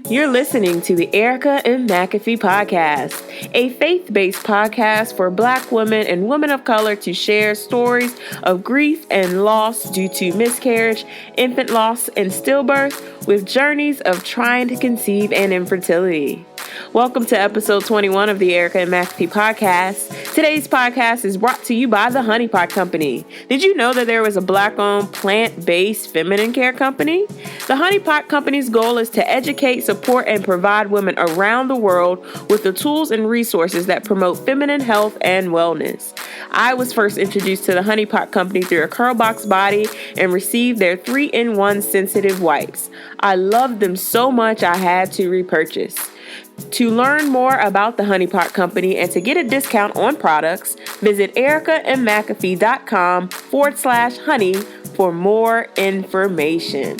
You're listening to the Erica and McAfee podcast, a faith-based podcast for Black women and women of color to share stories of grief and loss due to miscarriage, infant loss, and stillbirth with journeys of trying to conceive and infertility. Welcome to episode 21 of the Erica and McAfee podcast. Today's podcast is brought to you by the Honey Pot Company. Did you know that there was a Black-owned, plant-based feminine care company? The Honey Pot Company's goal is to educate, support, and provide women around the world with the tools and resources that promote feminine health and wellness. I was first introduced to the Honey Pot Company through a Curl Box body and received their 3-in-1 sensitive wipes. I loved them so much I had to repurchase. To learn more about the Honey Pot Company and to get a discount on products, visit ericaandmcafee.com/honey for more information.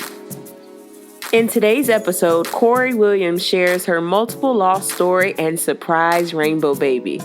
In today's episode, Kori Williams shares her multiple loss story and surprise rainbow baby.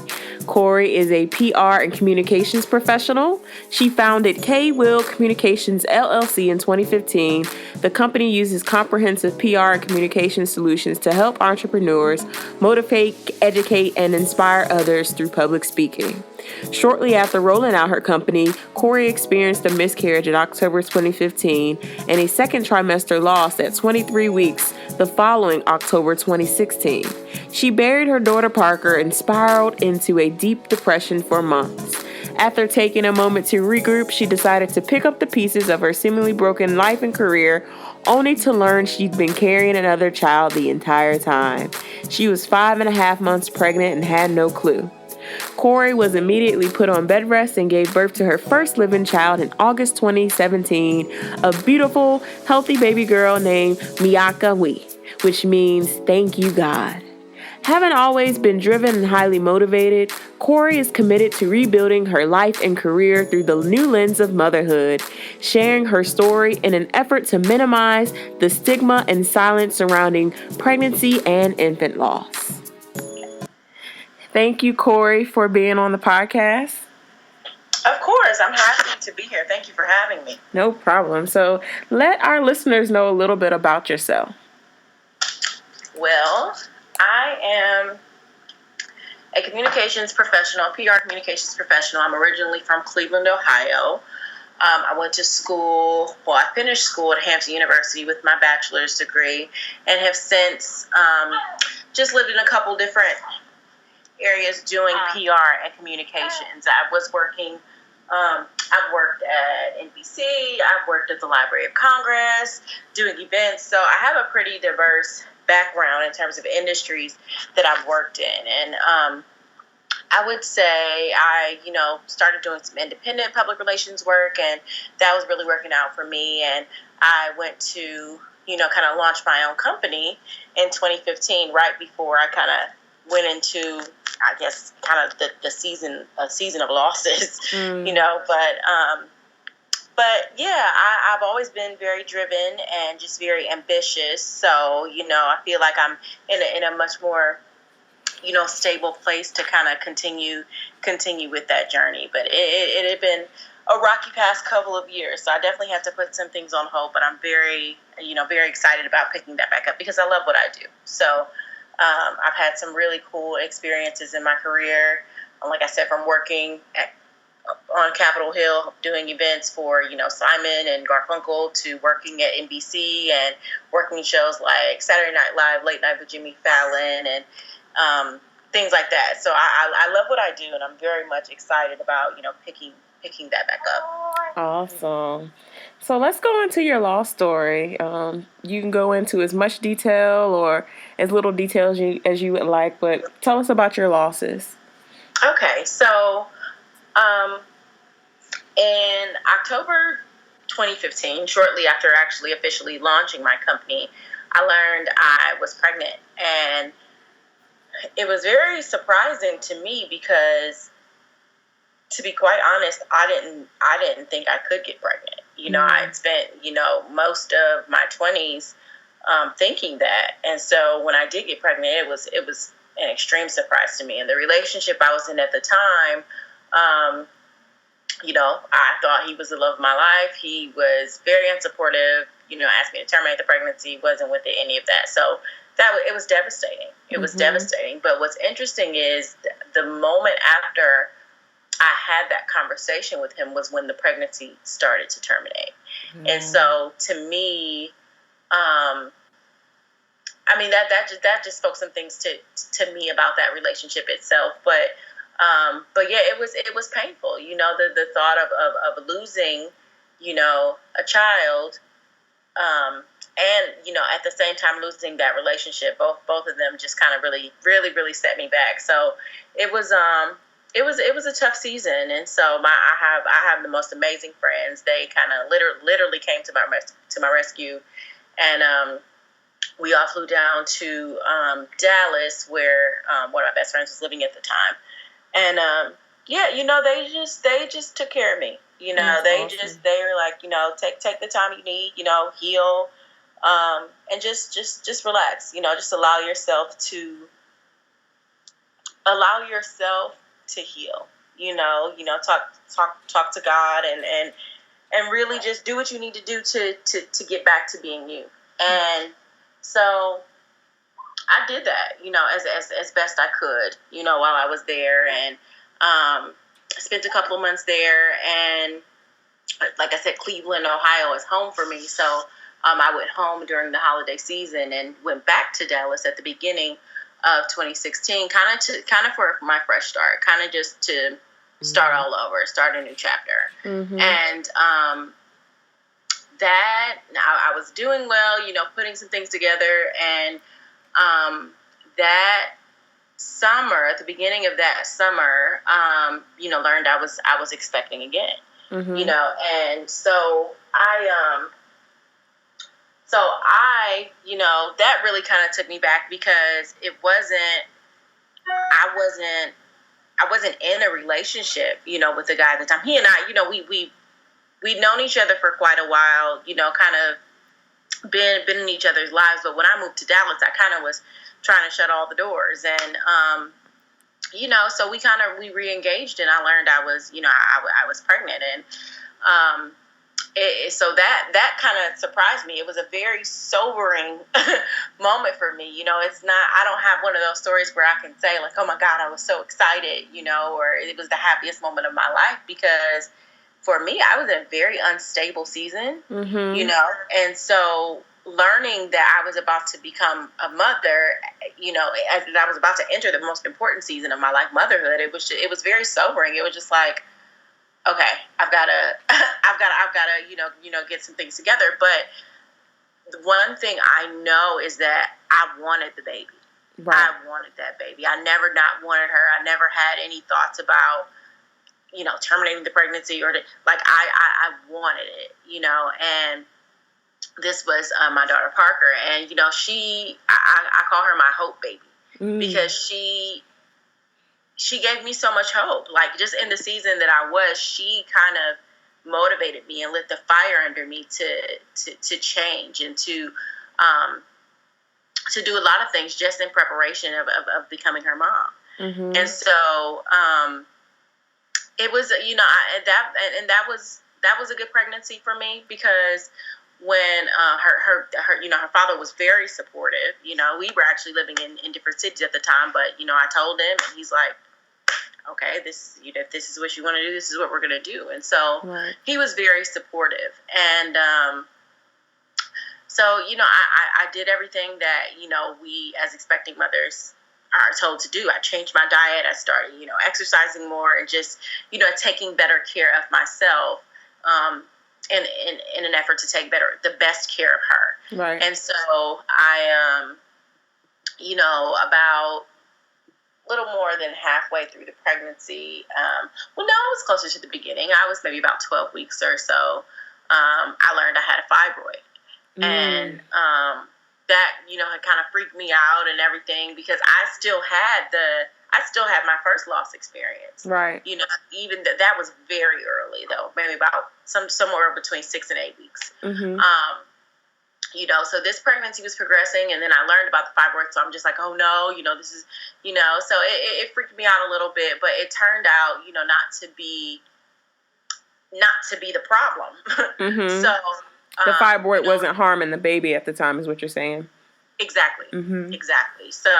Kori is a PR and communications professional. She founded K-Will Communications LLC in 2015. The company uses comprehensive PR and communication solutions to help entrepreneurs motivate, educate, and inspire others through public speaking. Shortly after rolling out her company, Kori experienced a miscarriage in October 2015 and a second trimester loss at 23 weeks the following October 2016. She buried her daughter Parker and spiraled into a deep depression for months. After taking a moment to regroup, she decided to pick up the pieces of her seemingly broken life and career, only to learn she'd been carrying another child the entire time. She was 5.5 months pregnant and had no clue. Kori was immediately put on bedrest and gave birth to her first living child in August 2017, a beautiful, healthy baby girl named Miyaka'nwi, which means thank you, God. Having always been driven and highly motivated, Kori is committed to rebuilding her life and career through the new lens of motherhood, sharing her story in an effort to minimize the stigma and silence surrounding pregnancy and infant loss. Thank you, Kori, for being on the podcast. Of course, I'm happy to be here. Thank you for having me. No problem. So let our listeners know a little bit about yourself. Well, I am a communications professional, PR communications professional. I'm originally from Cleveland, Ohio. I went to school, I finished school at Hampton University with my bachelor's degree and have since just lived in a couple different areas doing PR and communications. I was working, I've worked at NBC, I've worked at the Library of Congress, doing events, so I have a pretty diverse background in terms of industries that I've worked in, and I would say I, started doing some independent public relations work, and that was really working out for me, and I went to, kind of launch my own company in 2015, right before I kind of went into, I guess, kind of the season of losses, but yeah, I've always been very driven and just very ambitious. So, I feel like I'm in a much more, stable place to kind of continue with that journey. But it had been a rocky past couple of years. So I definitely had to put some things on hold, but I'm very, very excited about picking that back up because I love what I do. So, I've had some really cool experiences in my career. Like I said, from working on Capitol Hill, doing events for, Simon and Garfunkel, to working at NBC and working shows like Saturday Night Live, Late Night with Jimmy Fallon, and things like that. So I love what I do, and I'm very much excited about, picking that back up. Awesome. So let's go into your loss story. You can go into as much detail or as little detail as you would like, but tell us about your losses. Okay, so in October 2015, shortly after actually officially launching my company, I learned I was pregnant, and it was very surprising to me because, to be quite honest, I didn't think I could get pregnant. I'd spent, most of my 20s thinking that. And so when I did get pregnant, it was an extreme surprise to me. And the relationship I was in at the time, I thought he was the love of my life. He was very unsupportive, asked me to terminate the pregnancy, wasn't with it, any of that. So it was devastating. It was devastating. But what's interesting is the moment after I had that conversation with him was when the pregnancy started to terminate. And so to me, I mean, that just spoke some things to me about that relationship itself. But yeah, it was painful. You know, the thought of losing, you know, a child, and, you know, at the same time losing that relationship. Both of them just kind of really set me back. So it was a tough season. And so I have the most amazing friends. They kind of literally came to my rescue, and we all flew down to Dallas, where one of my best friends was living at the time. And yeah, you know, they just took care of me. You know, they were like, you know, take the time you need, you know, heal, and just relax. You know, just allow yourself to heal. You know, talk to God, and really just do what you need to do to get back to being you. And so I did that, you know, as best I could, you know, while I was there, and spent a couple of months there. And like I said, Cleveland, Ohio is home for me. So I went home during the holiday season and went back to Dallas at the beginning of 2016, kind of for my fresh start, kind of just to start all over, start a new chapter. And that I was doing well, you know, putting some things together. And that summer, at the beginning of that summer, you know, learned I was expecting again. You know, and so I, you know, that really kind of took me back, because I wasn't in a relationship, you know, with the guy at the time. He and I, you know, we'd known each other for quite a while, you know, kind of been in each other's lives. But when I moved to Dallas, I kind of was trying to shut all the doors. And, you know, so we re-engaged, and I learned I was pregnant. And, so that kind of surprised me. It was a very sobering moment for me. You know, I don't have one of those stories where I can say like, oh my God, I was so excited, you know, or it was the happiest moment of my life, because for me, I was in a very unstable season, you know, and so learning that I was about to become a mother, you know, as I was about to enter the most important season of my life, motherhood, it was very sobering. It was just like, okay, I've got to, you know, get some things together. But the one thing I know is that I wanted the baby. Right. I wanted that baby. I never not wanted her. I never had any thoughts about, you know, terminating the pregnancy I wanted it, you know. And this was my daughter Parker, and you know, I call her my hope baby, because she gave me so much hope. Like, just in the season that I was, she kind of motivated me and lit the fire under me to change and to do a lot of things just in preparation of becoming her mom. And so it was, you know, that was a good pregnancy for me, because when her you know, her father was very supportive. You know, we were actually living in different cities at the time, but you know, I told him, and he's like, okay, this is what you want to do, this is what we're going to do. And so he was very supportive. And so, you know, I did everything that, you know, we as expecting mothers are told to do. I changed my diet. I started, you know, exercising more, and just, you know, taking better care of myself, in an effort to take the best care of her. Right. And so I, you know, about a little more than halfway through the pregnancy, well, no, it was closer to the beginning. I was maybe about 12 weeks or so. I learned I had a fibroid. And that, you know, had kind of freaked me out and everything, because I still had my first loss experience. Right. You know, even that was very early, though, maybe about somewhere between 6 and 8 weeks. You know, so this pregnancy was progressing, and then I learned about the fibroid, so I'm just like, oh no, you know, this is, you know, so it freaked me out a little bit, but it turned out, you know, not to be the problem. So the fibroid wasn't harming the baby at the time, is what you're saying? Exactly. Mm-hmm. Exactly. So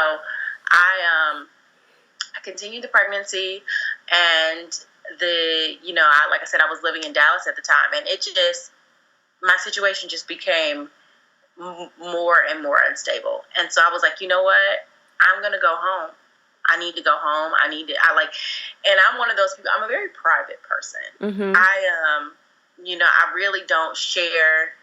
I continued the pregnancy, and like I said, I was living in Dallas at the time, and my situation just became more and more unstable. And so I was like, you know what? I'm going to go home. I need to go home. And I'm one of those people, I'm a very private person. Mm-hmm. I really don't share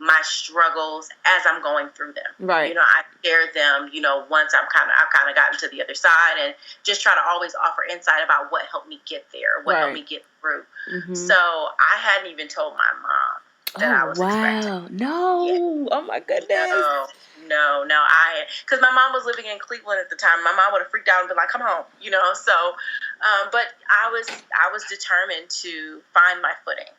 my struggles as I'm going through them. Right. I share them, once I've kind of gotten to the other side, and just try to always offer insight about what helped me get there, what helped me get through. Mm-hmm. So I hadn't even told my mom that I was expecting. No. Yeah. Oh my goodness. No. Because my mom was living in Cleveland at the time. My mom would have freaked out and been like, "Come home," So, but I was determined to find my footing,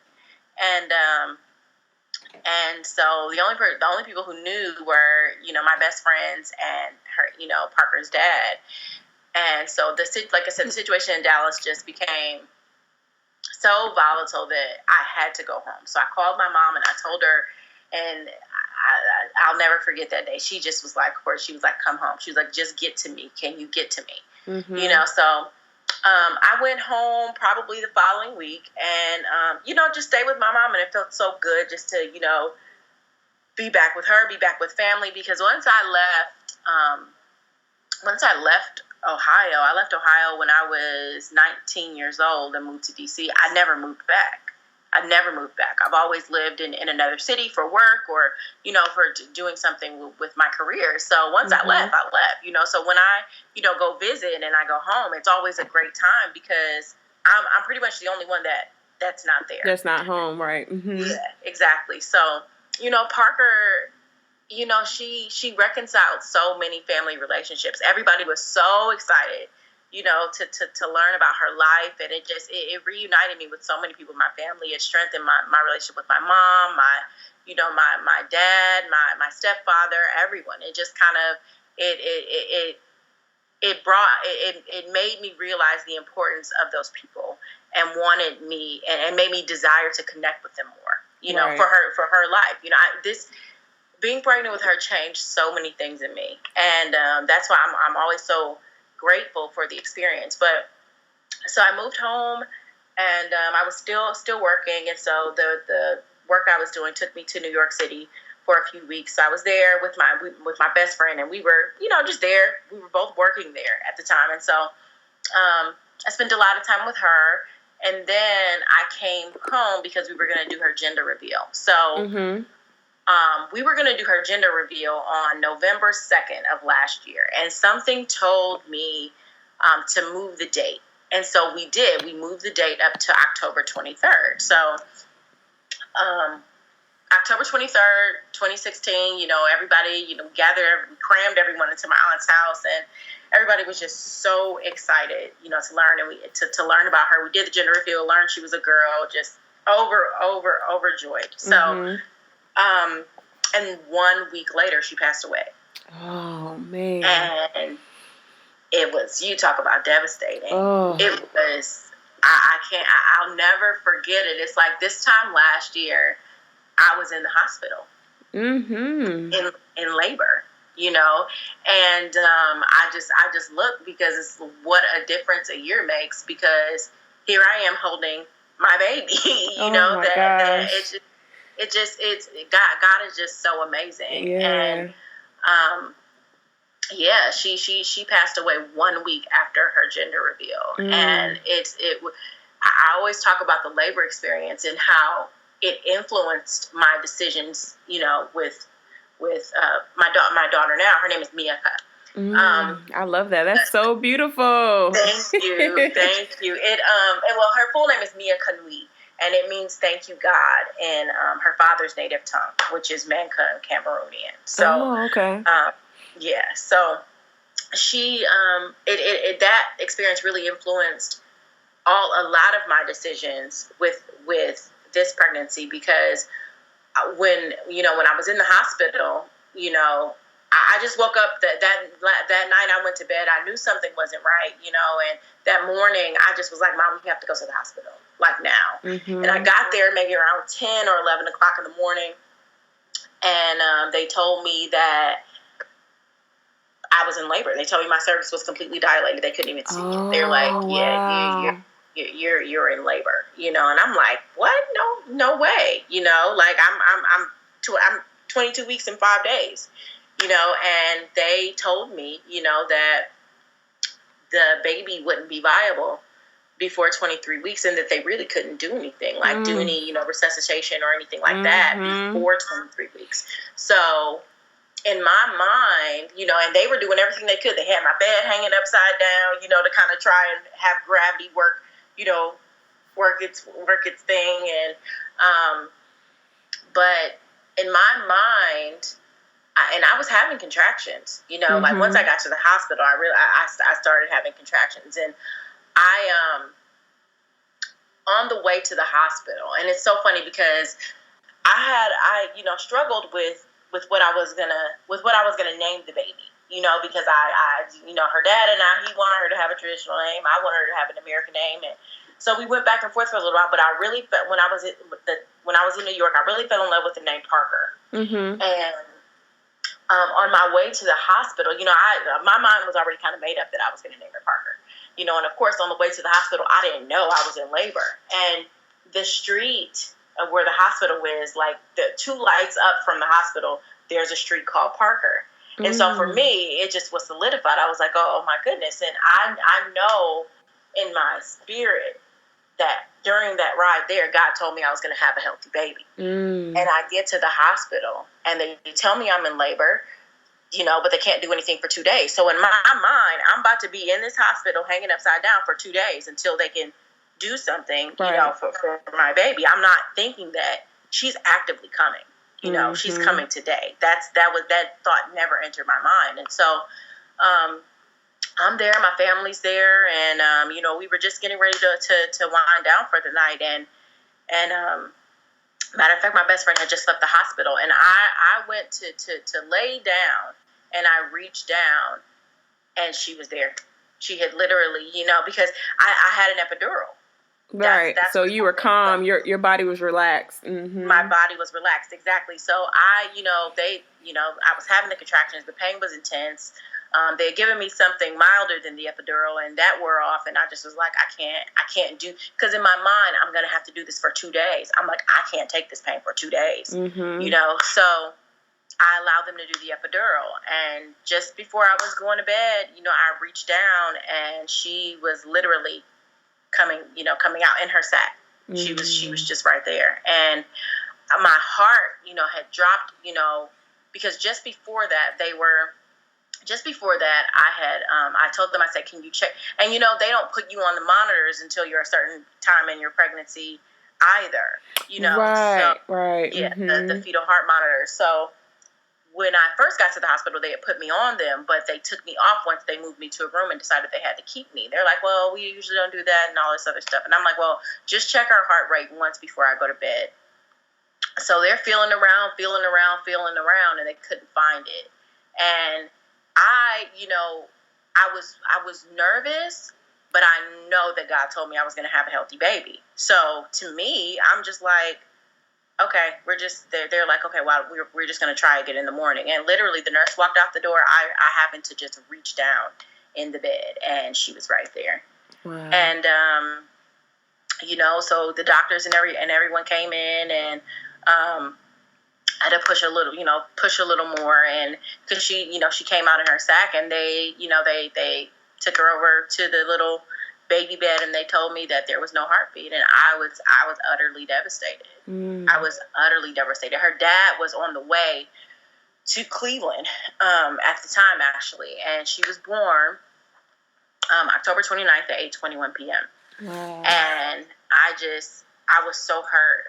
and so the only people who knew were my best friends and her Parker's dad. And so like I said, the situation in Dallas just became so volatile that I had to go home. So I called my mom and I told her, and I'll never forget that day. She just was like, of course, she was like, "Come home." She was like, "Just get to me. Can you get to me?" Mm-hmm. So I went home probably the following week, and just stay with my mom, and it felt so good just to be back with her, be back with family. Because once I left Ohio, I left Ohio when I was 19 years old and moved to DC. I never moved back. I've always lived in another city for work or, for doing something with my career. So once I left, So when I, go visit and I go home, it's always a great time because I'm pretty much the only one that's not there. That's not home, right? Mm-hmm. Yeah, exactly. So, Parker, she reconciled so many family relationships. Everybody was so excited, to learn about her life. And it reunited me with so many people in my family. It strengthened my relationship with my mom, my dad, my stepfather, everyone. It just kind of, it made me realize the importance of those people and wanted me and made me desire to connect with them more, right. for her life. Being pregnant with her changed so many things in me. And that's why I'm always so grateful for the experience. But so I moved home, and I was still working. And so the work I was doing took me to New York City for a few weeks. So I was there with my best friend, and we were, just there. We were both working there at the time. And so I spent a lot of time with her. And then I came home because we were going to do her gender reveal. So mm-hmm. We were going to do her gender reveal on November 2nd of last year. And something told me to move the date. And so we did. We moved the date up to October 23rd. So October 23rd, 2016, everybody, gathered, crammed everyone into my aunt's house. And everybody was just so excited, to learn to learn about her. We did the gender reveal, learned she was a girl, just overjoyed. So, mm-hmm. And 1 week later, she passed away. Oh, man. And it was, you talk about devastating. Oh. It was, I'll never forget it. It's like this time last year, I was in the hospital. Mm-hmm. In labor, and I just look because it's what a difference a year makes, because here I am holding my baby, God is just so amazing. Yeah. And she passed away 1 week after her gender reveal. And I always talk about the labor experience and how it influenced my decisions, with my daughter now. Her name is Miyaka. I love that. That's so beautiful. Thank you. It her full name is Miyaka'nwi, and it means "thank you, God" in her father's native tongue, which is Manka and Cameroonian. So, okay. So she that experience really influenced a lot of my decisions with this pregnancy, because when I was in the hospital, I just woke up that night. I went to bed. I knew something wasn't right, and that morning I just was like, "Mom, we have to go to the hospital, like now." Mm-hmm. And I got there maybe around 10 or 11 o'clock in the morning, and they told me that I was in labor. They told me my cervix was completely dilated. They couldn't even see it. They're like, wow. you're in labor, and I'm like, what? No way, like I'm 22 weeks and 5 days, and they told me, that the baby wouldn't be viable before 23 weeks, and that they really couldn't do anything, like do any, resuscitation or anything like that before 23 weeks. So in my mind, and they were doing everything they could. They had my bed hanging upside down, to kind of try and have gravity work, work its thing. And, but in my mind, I was having contractions, like once I got to the hospital, I started having contractions. And on the way to the hospital, and it's so funny because I struggled with what I was gonna name the baby, because I her dad and he wanted her to have a traditional name. I wanted her to have an American name, and so we went back and forth for a little while. But I really felt when I was in New York, I really fell in love with the name Parker. And on my way to the hospital, my mind was already kind of made up that I was going to name her Parker, and of course on the way to the hospital, I didn't know I was in labor. And the street of where the hospital is, like the 2 lights up from the hospital, there's a street called Parker. And so for me, it just was solidified. I was like, oh my goodness. And I know in my spirit that during that ride there, God told me I was going to have a healthy baby. And I get to the hospital and they tell me I'm in labor, but they can't do anything for 2 days. So in my mind, I'm about to be in this hospital hanging upside down for 2 days until they can do something, for my baby. I'm not thinking that she's actively coming, she's coming today. That thought never entered my mind. And so, I'm there, my family's there, and, we were just getting ready to wind down for the night. And matter of fact, my best friend had just left the hospital, and I went to lay down, and I reached down, and she was there. She had literally, because I had an epidural. Right. So you were calm. Your body was relaxed. My body was relaxed. Exactly. So I was having the contractions. The pain was intense. They had given me something milder than the epidural, and that wore off. And I just was like, I can't do, because in my mind, I'm going to have to do this for 2 days. I'm like, I can't take this pain for 2 days, So I allowed them to do the epidural. And just before I was going to bed, I reached down, and she was literally coming out in her sac. She was just right there. And my heart, had dropped, because just before that, I told them, I said, can you check? And, they don't put you on the monitors until you're a certain time in your pregnancy either, Right. Yeah, the fetal heart monitors. So when I first got to the hospital, they had put me on them, but they took me off once they moved me to a room and decided they had to keep me. They're like, well, we usually don't do that and all this other stuff. And I'm like, well, just check our heart rate once before I go to bed. So they're feeling around, and they couldn't find it. And I was nervous, but I know that God told me I was going to have a healthy baby. So to me, I'm just like, okay, they're like, okay, well, we're just going to try again in the morning. And literally the nurse walked out the door. I happened to just reach down in the bed, and she was right there. Wow. And, so the doctors and everyone came in, and, I had to push a little more. And cause she came out in her sac, and they took her over to the little baby bed, and they told me that there was no heartbeat, and I was utterly devastated. I was utterly devastated. Her dad was on the way to Cleveland at the time, actually, and she was born October 29th at 8:21 p.m. Wow. And I was so hurt,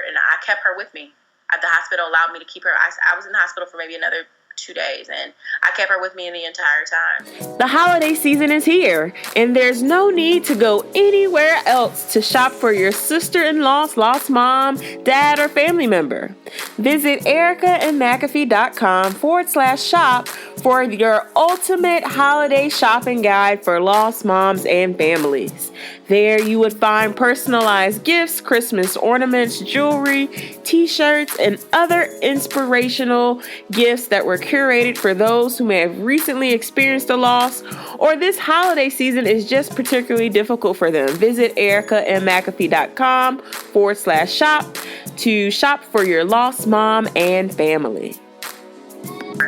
and I kept her with me. The hospital allowed me to keep her. I was in the hospital for maybe another 2 days, and I kept her with me the entire time. The holiday season is here, and there's no need to go anywhere else to shop for your sister-in-law's lost mom, dad, or family member. Visit ericaandmcafee.com/shop for your ultimate holiday shopping guide for lost moms and families. There you would find personalized gifts, Christmas ornaments, jewelry, t-shirts, and other inspirational gifts that were curated for those who may have recently experienced a loss or this holiday season is just particularly difficult for them. Visit ericamcafee.com/shop to shop for your lost mom and family.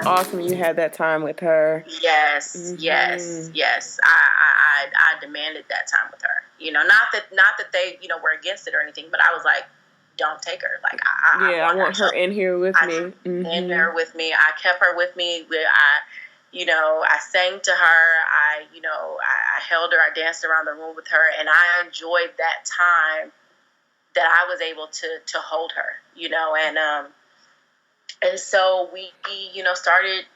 Awesome, you had that time with her. Yes, yes. I demanded that time with her. Not that they were against it or anything, but I was like, don't take her. Like I want her in here with me. In here with me. I kept her with me. I sang to her. I held her. I danced around the room with her, and I enjoyed that time that I was able to hold her. And so we started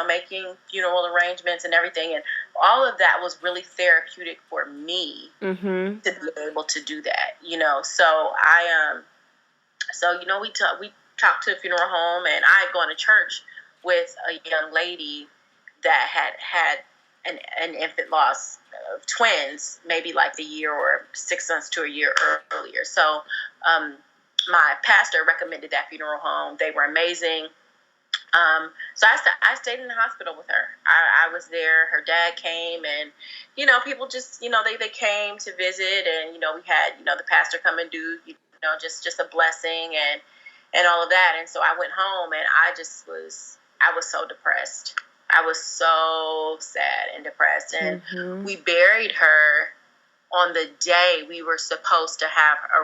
making funeral arrangements and everything, and all of that was really therapeutic for me to be able to do that. So we talked to a funeral home, and I had gone to church with a young lady that had an infant loss of twins, maybe like a year or 6 months to a year earlier. So my pastor recommended that funeral home. They were amazing. So I stayed in the hospital with her. I was there. Her dad came, and people just they came to visit, and we had the pastor come and do just a blessing and all of that. And so I went home, and I was so depressed. I was so sad and depressed, and we buried her on the day we were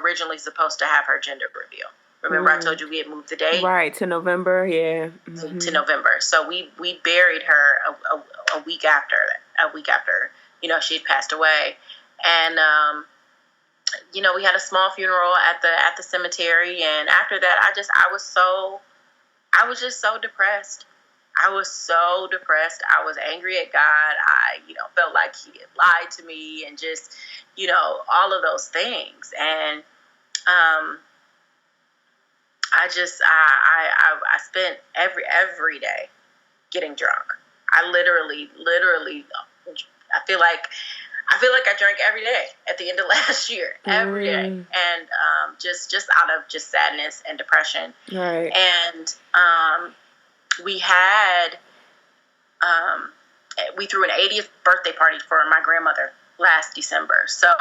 originally supposed to have her gender reveal. Remember, I told you we had moved the date? Right, to November, yeah. To November. So we buried her a week after she had passed away. And, we had a small funeral at the cemetery. And after that, I was just so depressed. I was so depressed. I was angry at God. I, felt like he had lied to me, and just, all of those things. And, I spent every day getting drunk. I literally, I feel like I drank every day at the end of last year, every day. And, just out of just sadness and depression. Right. And, we threw an 80th birthday party for my grandmother last December. So,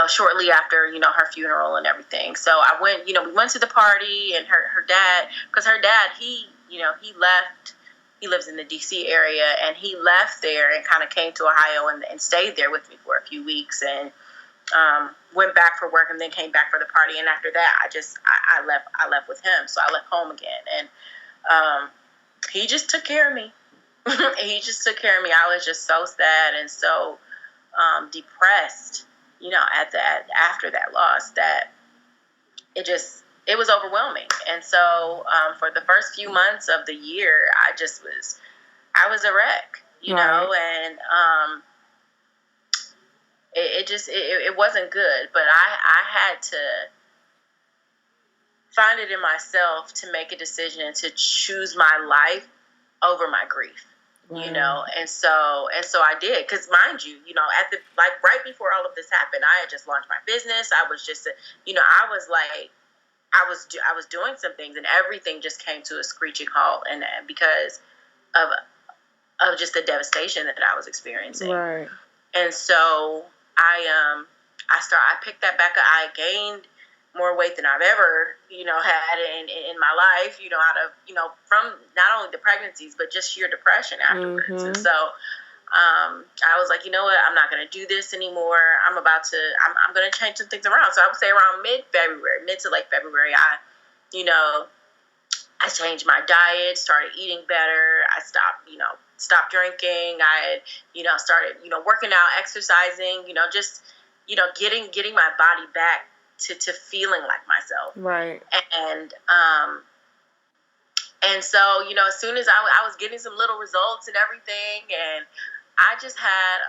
shortly after, her funeral and everything. So I went, we went to the party, and her dad, because her dad, he left, he lives in the DC area, and he left there and kind of came to Ohio and stayed there with me for a few weeks, and went back for work and then came back for the party. And after that, I left with him. So I left home again, and he just took care of me. He just took care of me. I was just so sad and so depressed, after that loss, that it was overwhelming. And so for the first few months of the year, I was a wreck, and it wasn't good. But I had to find it in myself to make a decision to choose my life over my grief. Wow. And so I did, because mind you, right before all of this happened, I had just launched my business. I was just, I was doing some things, and everything just came to a screeching halt, and because of just the devastation that I was experiencing. Right. And so I picked that back up. I gained more weight than I've ever, had in my life, out of, from not only the pregnancies, but just sheer depression afterwards. And so, I was like, I'm not going to do this anymore. I'm going to change some things around. So I would say around mid to late February, I changed my diet, started eating better. I stopped drinking. I had, started, working out, exercising, getting my body back to feeling like myself. Right. And so, as soon as I was getting some little results and everything, and I just had,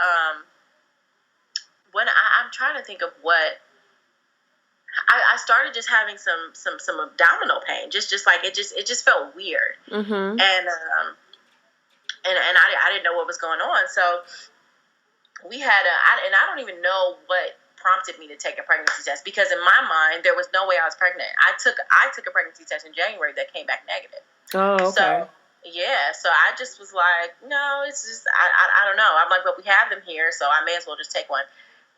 I'm trying to think of what, I started just having some abdominal pain, just like, it just felt weird. And and I didn't know what was going on. So we had and I don't even know what prompted me to take a pregnancy test, because in my mind there was no way I was pregnant. I took a pregnancy test in January that came back negative. Oh, okay. So yeah, so I just was like, no, it's just I don't know. I'm like, but we have them here, so I may as well just take one.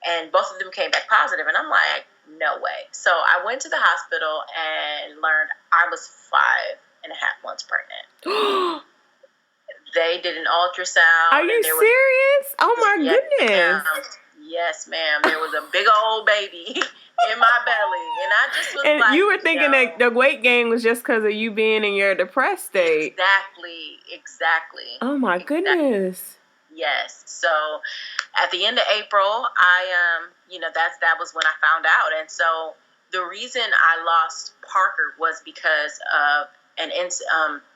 And both of them came back positive, and I'm like, no way. So I went to the hospital and learned I was 5.5 months pregnant. They did an ultrasound. Are you serious? Oh my goodness. Yes, ma'am. There was a big old baby in my belly, and I just was like, you were thinking that the weight gain was just because of you being in your depressed state. Exactly. Oh my goodness. Yes. So at the end of April, that was when I found out. And so the reason I lost Parker was because of an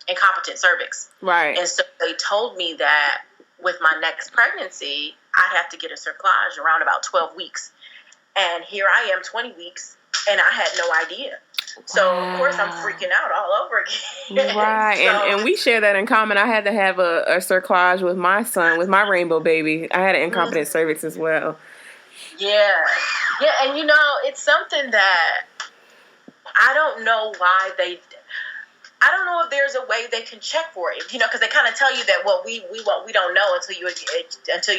incompetent cervix. Right. And so they told me that with my next pregnancy, I'd have to get a cerclage around about 12 weeks. And here I am, 20 weeks, and I had no idea. So, of course, I'm freaking out all over again. Right. And we share that in common. I had to have a cerclage with my son, with my rainbow baby. I had an incompetent cervix as well. Yeah. Yeah, and, it's something that I don't know why I don't know if there's a way they can check for it, because they kind of tell you that we don't know until you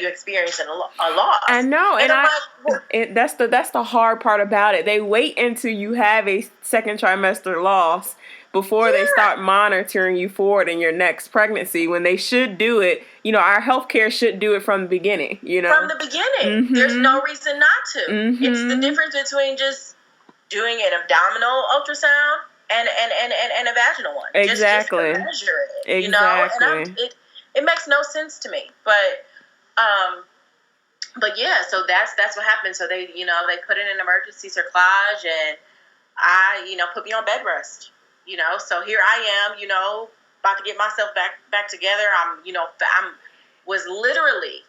experience a loss. I know, and that's the hard part about it. They wait until you have a second trimester loss before they start monitoring you forward in your next pregnancy, when they should do it. Our healthcare should do it from the beginning. From the beginning, Mm-hmm. There's no reason not to. Mm-hmm. It's the difference between just doing an abdominal ultrasound and a vaginal one. Exactly. Just to measure it, exactly. And it makes no sense to me. But yeah, so that's what happened. So they put in an emergency cerclage, and I put me on bedrest. So here I am, about to get myself back together. I was literally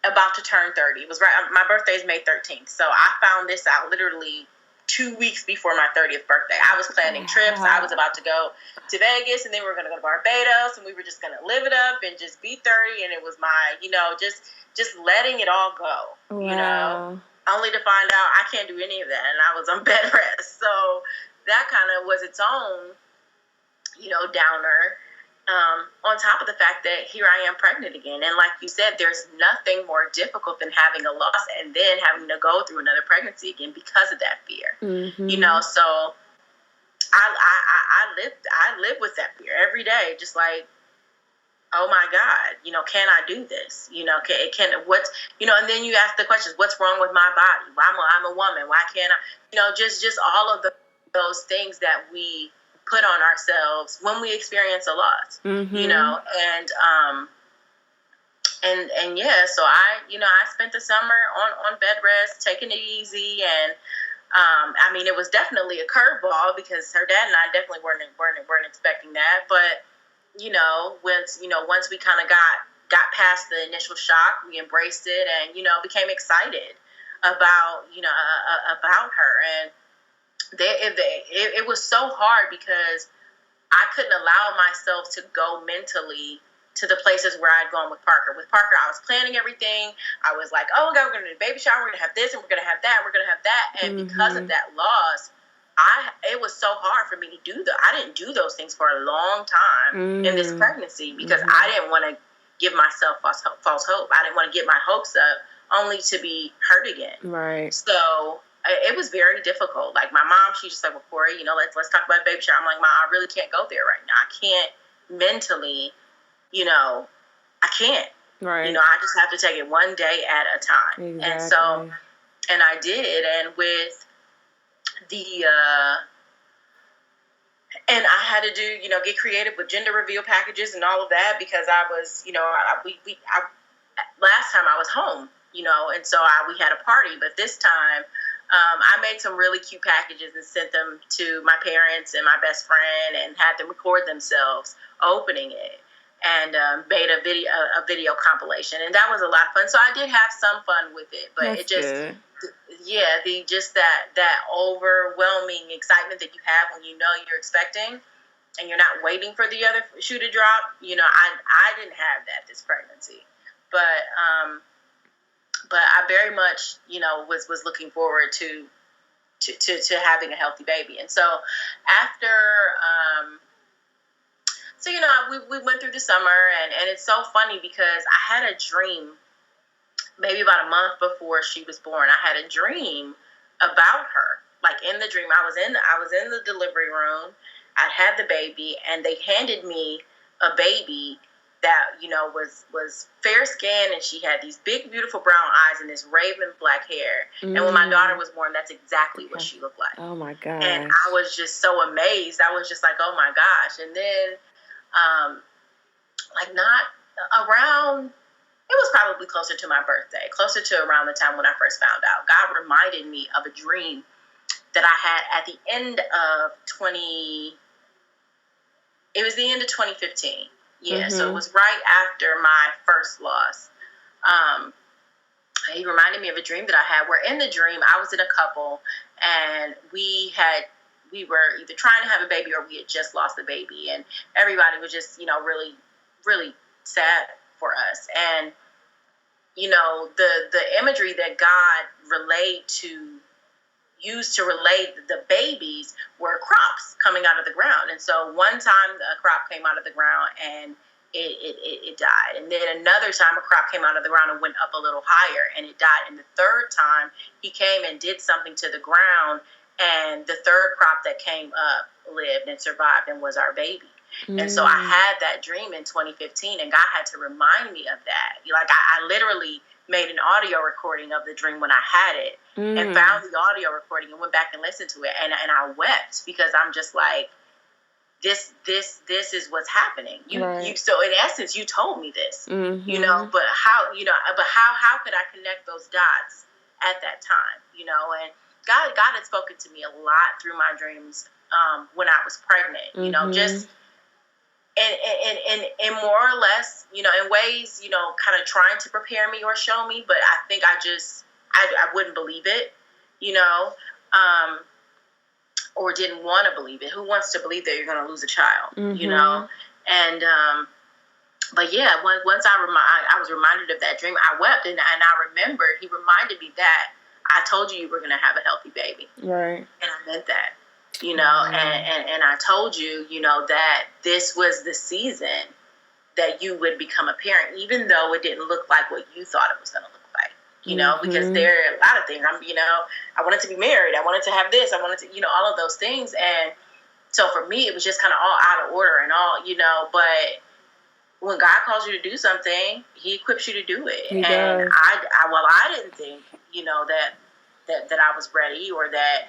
about to turn 30. It was right. My birthday is May 13th. So I found this out literally 2 weeks before my 30th birthday. I was planning trips. I was about to go to Vegas, and then we were going to go to Barbados, and we were just going to live it up and just be 30. And it was my, just letting it all go, Wow. only to find out I can't do any of that. And I was on bed rest. So that kind of was its own, downer. On top of the fact that here I am pregnant again. And like you said, there's nothing more difficult than having a loss and then having to go through another pregnancy again because of that fear. Mm-hmm. So I live with that fear every day, just like, oh my God, can I do this? And then you ask the questions, what's wrong with my body? Why I'm a woman? Why can't I, just all of those things that we put on ourselves when we experience a loss, mm-hmm. And yeah, so I spent the summer on bed rest, taking it easy. And, it was definitely a curveball, because her dad and I definitely weren't expecting that. But, once we kind of got past the initial shock, we embraced it and, became excited about her. And it was so hard, because I couldn't allow myself to go mentally to the places where I'd gone with Parker. With Parker, I was planning everything. I was like, oh, God, we're going to do a baby shower. We're going to have this, and we're going to have that. We're going to have that. And mm-hmm. because of that loss, it was so hard for me to do I didn't do those things for a long time in this pregnancy, because I didn't want to give myself false hope. I didn't want to get my hopes up only to be hurt again. Right. So it was very difficult. Like my mom, she's just like, well, Kori, let's talk about baby shower. I'm like, Mom, I really can't go there right now. I can't mentally, I can't. Right. I just have to take it one day at a time. Exactly. And so, and I did. And with and I had to do, get creative with gender reveal packages and all of that, because I was, last time I was home, and so we had a party, but this time, I made some really cute packages and sent them to my parents and my best friend, and had them record themselves opening it, and made a video compilation, and that was a lot of fun. So I did have some fun with it, but That's it just, good. that overwhelming excitement that you have when you're expecting, and you're not waiting for the other shoe to drop. I didn't have that this pregnancy, but I very much, was looking forward to having a healthy baby. And so after, we went through the summer, and it's so funny because I had a dream maybe about a month before she was born. I had a dream about her. Like in the dream, I was in the delivery room. I had the baby, and they handed me a baby that, was fair skinned, and she had these big, beautiful brown eyes and this raven black hair. And when my daughter was born, that's exactly what she looked like. Oh my gosh. And I was just so amazed. I was just like, oh my gosh. And then, not around, it was probably closer to my birthday, closer to around the time when I first found out, God reminded me of a dream that I had at the end of it was the end of 2015. Yeah, so it was right after my first loss. He reminded me of a dream that I had where in the dream I was in a couple, and we were either trying to have a baby or we had just lost the baby, and everybody was just, really, really sad for us. And, the imagery that God used to relay the babies were crops coming out of the ground. And so one time a crop came out of the ground and it died. And then another time a crop came out of the ground and went up a little higher and it died. And the third time he came and did something to the ground, and the third crop that came up lived and survived and was our baby. And so I had that dream in 2015, and God had to remind me of that. Like I literally made an audio recording of the dream when I had it, and found the audio recording and went back and listened to it, and I wept because I'm just like, this is what's happening. So in essence, you told me this, but how could I connect those dots at that time, and God had spoken to me a lot through my dreams when I was pregnant, just and more or less, in ways, kind of trying to prepare me or show me, but I think I wouldn't believe it, or didn't want to believe it. Who wants to believe that you're going to lose a child, And, but yeah, once I was reminded of that dream, I wept, and I remembered, he reminded me that I told you were going to have a healthy baby. Right. And I meant that. And I told you, that this was the season that you would become a parent, even though it didn't look like what you thought it was going to look like, because there are a lot of things. I wanted to be married. I wanted to have this. I wanted to, all of those things. And so for me, it was just kind of all out of order and all, but when God calls you to do something, he equips you to do it. He and does. I didn't think, that I was ready, or that,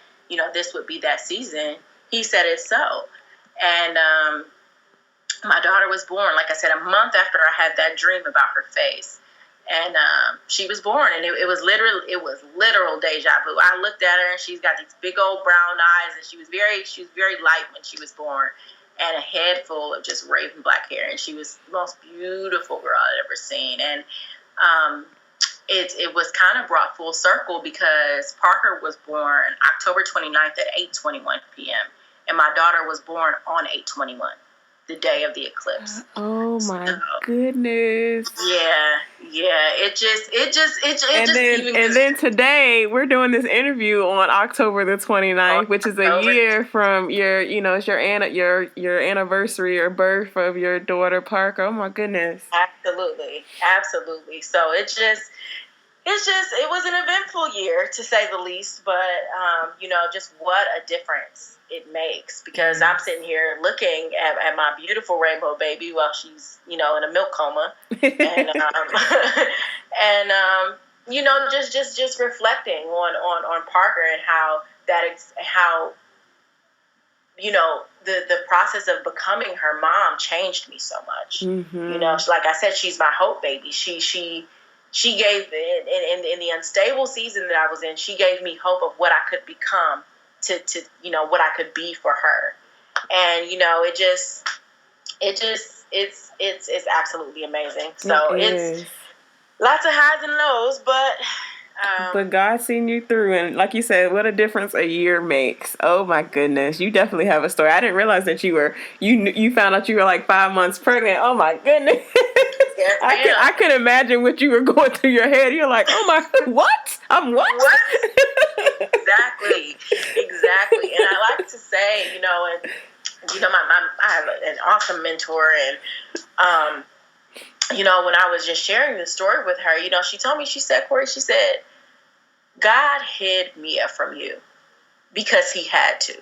this would be that season. He said it so. And my daughter was born, like I said, a month after I had that dream about her face. And she was born, and it was literal deja vu. I looked at her, and she's got these big old brown eyes, and she was very light when she was born, and a head full of just raven black hair. And she was the most beautiful girl I'd ever seen. And it was kind of brought full circle because Parker was born October 29th at 8:21 p.m. and my daughter was born on 8/21, the day of the eclipse. Oh my goodness. And then today we're doing this interview on October the 29th, which is a year from your, it's your anniversary or birth of your daughter Parker. Oh my goodness. Absolutely. So it was an eventful year, to say the least, but just what a difference it makes, because I'm sitting here looking at my beautiful rainbow baby while she's, in a milk coma, and just reflecting on Parker and how the process of becoming her mom changed me so much. Like I said, she's my hope baby. She gave, in the unstable season that I was in, she gave me hope of what I could become, to what I could be for her. And, it's absolutely amazing. So it's lots of highs and lows, but But God seen you through, and like you said, what a difference a year makes. Oh my goodness, you definitely have a story. I didn't realize that you found out you were like 5 months pregnant. Oh my goodness, Yes, I could imagine what you were going through your head. You're like, oh my, what? I'm what? What? Exactly. And I like to say, I have an awesome mentor, and when I was just sharing this story with her, she told me, she said, Kori, she said, God hid Mia from you because he had to,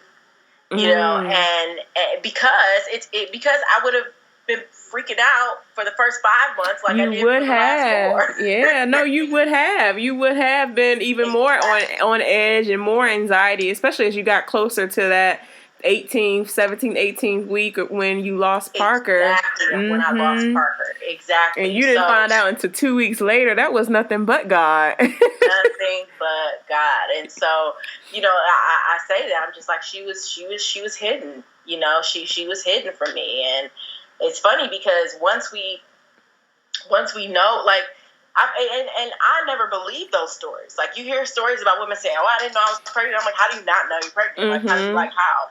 and because because I would have been freaking out for the first 5 months like I did for the last 4. Yeah, no, you would have been even more on edge and more anxiety, especially as you got closer to that 18th week when you lost Parker. Exactly, when I lost Parker. Exactly. And you didn't find out until 2 weeks later. That was nothing but God. Nothing but God. And so, I say that I'm just like, she was hidden. She was hidden from me. And it's funny because once we know, like, I never believed those stories. Like, you hear stories about women saying, "Oh, I didn't know I was pregnant." I'm like, how do you not know you're pregnant? Like, how?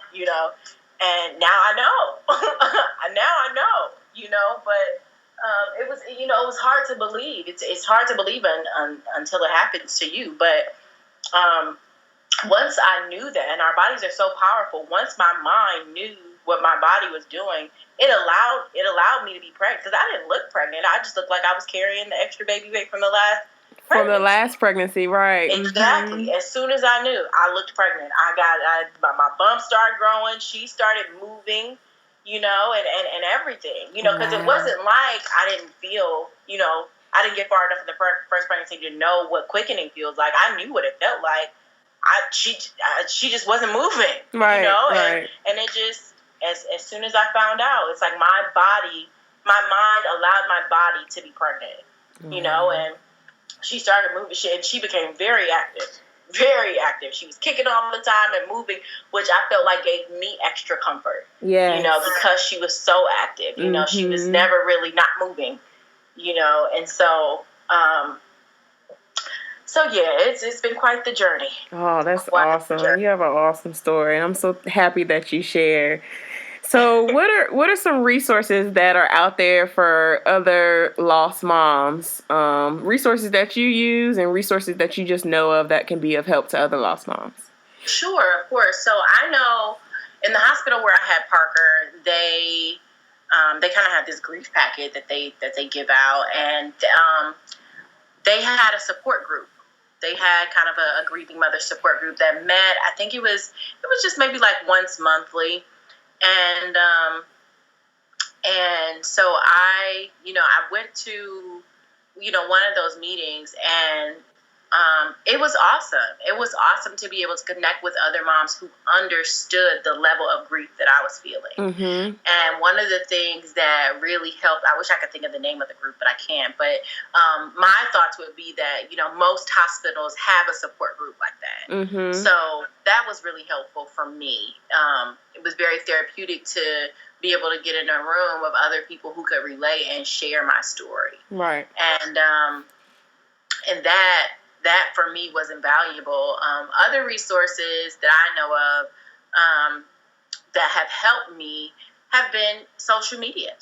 And now I know. Now I know. But it was, it was hard to believe. It's hard to believe until it happens to you. But once I knew that, and our bodies are so powerful, once my mind knew what my body was doing, it allowed me to be pregnant, because I didn't look pregnant. I just looked like I was carrying the extra baby weight from the last pregnancy. Right? Exactly. As soon as I knew, I looked pregnant. My bump started growing. She started moving, and everything, because it wasn't like I didn't feel, I didn't get far enough in the first pregnancy to know what quickening feels like. I knew what it felt like. She just wasn't moving, right? And it just, as soon as I found out, it's like my mind allowed my body to be pregnant, and she started moving, and she became very active. Very active. She was kicking all the time and moving, which I felt like gave me extra comfort. Yeah. Because she was so active. She was never really not moving. And so yeah, it's been quite the journey. Oh, that's awesome. You have an awesome story, and I'm so happy that you share. So what are some resources that are out there for other lost moms? Resources that you use and resources that you just know of that can be of help to other lost moms? Sure, of course. So I know in the hospital where I had Parker, they kind of have this grief packet that they give out, and they had a support group. They had kind of a grieving mother support group that met. I think it was just maybe like once monthly. And so I went to, one of those meetings, and it was awesome. It was awesome to be able to connect with other moms who understood the level of grief that I was feeling. Mm-hmm. And one of the things that really helped, I wish I could think of the name of the group, but I can't. But my thoughts would be that, most hospitals have a support group like that. Mm-hmm. So that was really helpful for me. It was very therapeutic to be able to get in a room of other people who could relate and share my story. Right. And that for me was invaluable. Other resources that I know of that have helped me have been social media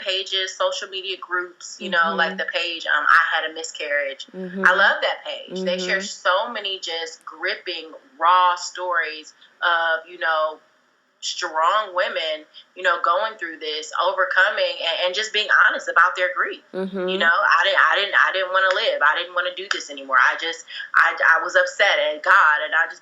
pages, social media groups, like the page, I Had a Miscarriage. Mm-hmm. I love that page. Mm-hmm. They share so many just gripping, raw stories of, strong women, going through this, overcoming, and just being honest about their grief. Mm-hmm. I didn't want to live. I didn't want to do this anymore. I was upset at God, and I just,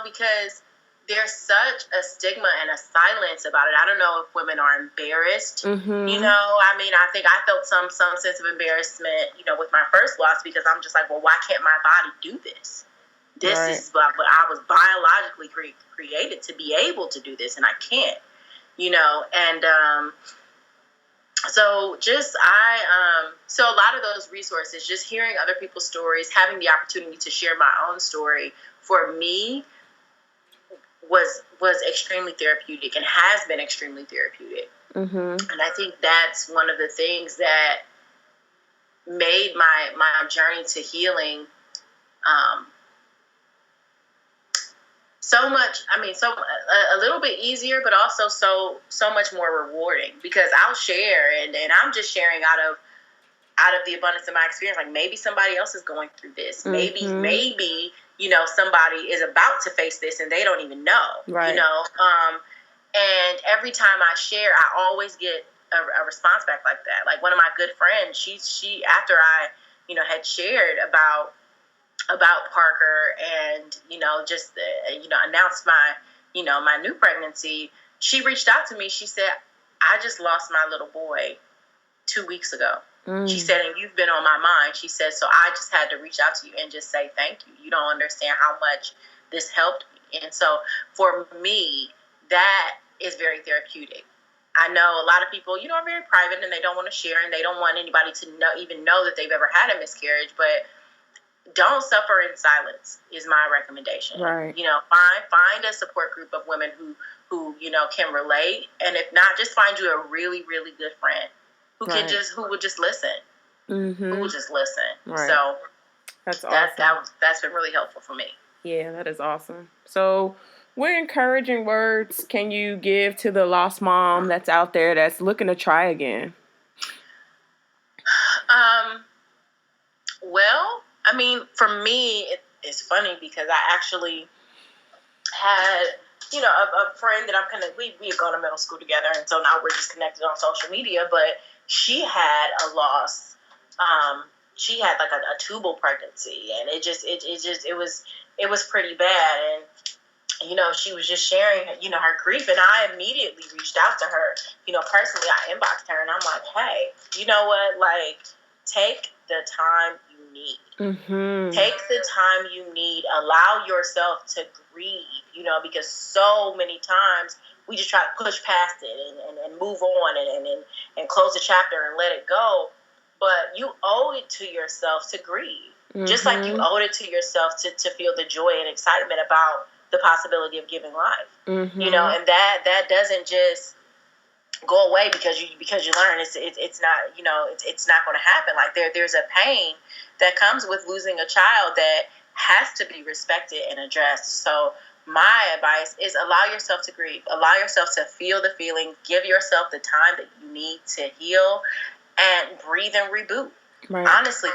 because there's such a stigma and a silence about it. I don't know if women are embarrassed. Mm-hmm. I think I felt some sense of embarrassment, with my first loss, because I'm just like, well, why can't my body do this? This right. is what I was biologically created to be able to do this, and I can't, and so so a lot of those resources, just hearing other people's stories, having the opportunity to share my own story, for me was extremely therapeutic, and has been extremely therapeutic. Mm-hmm. And I think that's one of the things that made my journey to healing so much, a little bit easier, but also so much more rewarding, because I'll share, and I'm just sharing out of the abundance of my experience. Like, maybe somebody else is going through this. Mm-hmm. Maybe, somebody is about to face this and they don't even know, right. And every time I share, I always get a response back like that. Like, one of my good friends, she after I, had shared about Parker and, just, announced my, my new pregnancy, she reached out to me. She said, I just lost my little boy 2 weeks ago. She said, and you've been on my mind. She said, so I just had to reach out to you and just say thank you. You don't understand how much this helped me. And so for me, that is very therapeutic. I know a lot of people, are very private and they don't want to share, and they don't want anybody to even know that they've ever had a miscarriage, but don't suffer in silence is my recommendation. Right. Find a support group of women who can relate, and if not, just find you a really, really good friend who would just listen. Mm-hmm. Who would just listen. Right. So that's awesome. That's been really helpful for me. Yeah, that is awesome. So, what encouraging words can you give to the lost mom that's out there that's looking to try again? Well, for me, it's funny because I actually had, a friend that I'm kind of, we had gone to middle school together, and so now we're just connected on social media, but she had a loss. She had like a tubal pregnancy, and it was pretty bad, and she was just sharing, her grief, and I immediately reached out to her. Personally, I inboxed her, and I'm like, hey, you know what? Like, take the time you need. Mm-hmm. Take the time you need. Allow yourself to grieve, because so many times we just try to push past it and move on and close the chapter and let it go. But you owe it to yourself to grieve. Mm-hmm. Just like you owed it to yourself to feel the joy and excitement about the possibility of giving life. Mm-hmm. And that doesn't just go away because you learn. It's not, it's not going to happen. Like, there's a pain that comes with losing a child that has to be respected and addressed. So my advice is allow yourself to grieve, allow yourself to feel the feeling, give yourself the time that you need to heal, and breathe and reboot. Right. Honestly,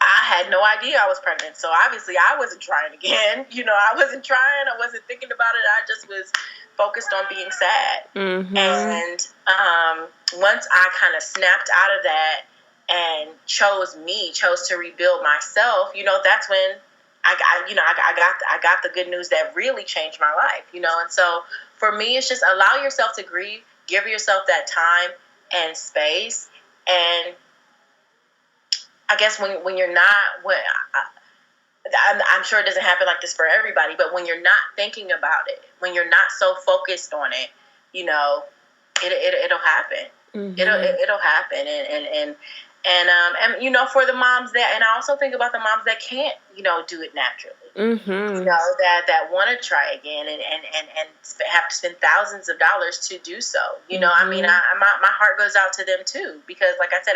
I had no idea I was pregnant, so obviously I wasn't trying again. I wasn't trying. I wasn't thinking about it. I just was focused on being sad. Mm-hmm. And once I kind of snapped out of that and chose to rebuild myself, that's when I got the good news that really changed my life. And so for me, it's just allow yourself to grieve, give yourself that time and space, and I guess when you're not, I'm sure it doesn't happen like this for everybody, but when you're not thinking about it, when you're not so focused on it, it'll happen. Mm-hmm. It'll happen, and for the moms and I also think about the moms that can't, do it naturally. Mm-hmm. That want to try again and have to spend thousands of dollars to do so. Mm-hmm. My heart goes out to them too, because like I said,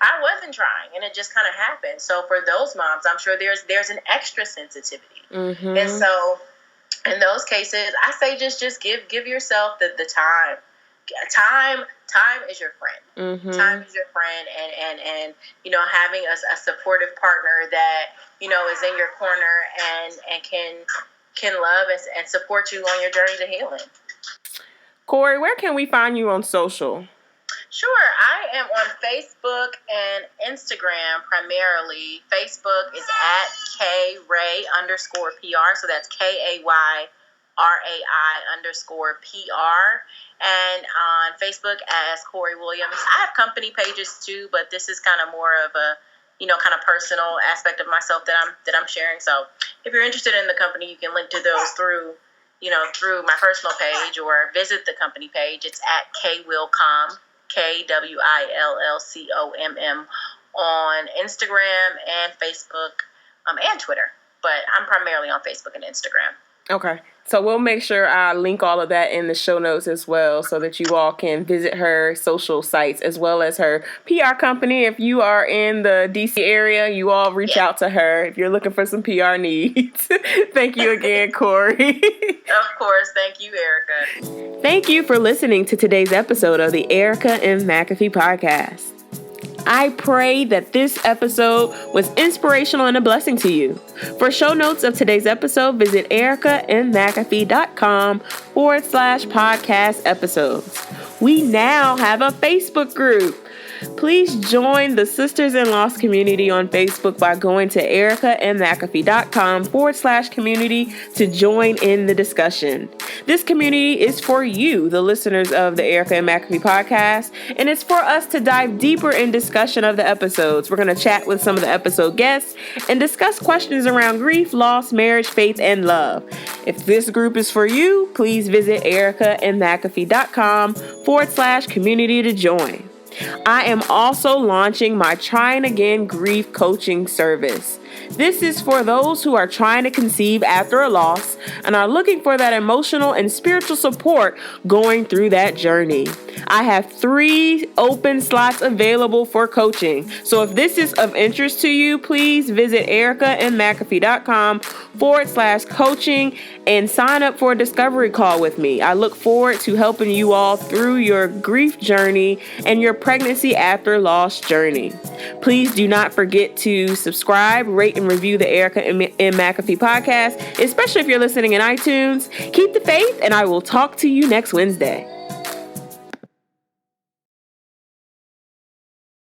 I wasn't trying, and it just kind of happened. So for those moms, I'm sure there's an extra sensitivity. Mm-hmm. And so in those cases, I say just give yourself the time. Time is your friend. Mm-hmm. Time is your friend, and having a supportive partner that is in your corner and can love and support you on your journey to healing. Kori, where can we find you on social? Sure. I am on Facebook and Instagram primarily. Facebook is at KRAY_PR. So that's KAYRAI_PR. And on Facebook as Kori Williams. I have company pages too, but this is kind of more of a, kind of personal aspect of myself that I'm sharing. So if you're interested in the company, you can link to those through my personal page, or visit the company page. It's at KWillComm. KWILLCOMM on Instagram and Facebook and Twitter, but I'm primarily on Facebook and Instagram. Okay. So we'll make sure I link all of that in the show notes as well so that you all can visit her social sites as well as her PR company. If you are in the DC area, you all reach out to her if you're looking for some PR needs. Thank you again, Kori. Of course. Thank you, Erica. Thank you for listening to today's episode of the Erica M. McAfee podcast. I pray that this episode was inspirational and a blessing to you. For show notes of today's episode, visit ericamcafee.com/podcast episodes. We now have a Facebook group. Please join the Sisters in Loss community on Facebook by going to ericamcafee.com/community to join in the discussion. This community is for you, the listeners of the Erica and McAfee podcast, and it's for us to dive deeper in discussion of the episodes. We're going to chat with some of the episode guests and discuss questions around grief, loss, marriage, faith, and love. If this group is for you, please visit ericamcafee.com/community to join. I am also launching my Trying Again Grief Coaching Service. This is for those who are trying to conceive after a loss and are looking for that emotional and spiritual support going through that journey. I have 3 open slots available for coaching. So if this is of interest to you, please visit ericamcafee.com/coaching and sign up for a discovery call with me. I look forward to helping you all through your grief journey and your pregnancy after loss journey. Please do not forget to subscribe, rate, and review the Erica M. McAfee podcast, especially if you're listening in iTunes. Keep the faith, and I will talk to you next Wednesday.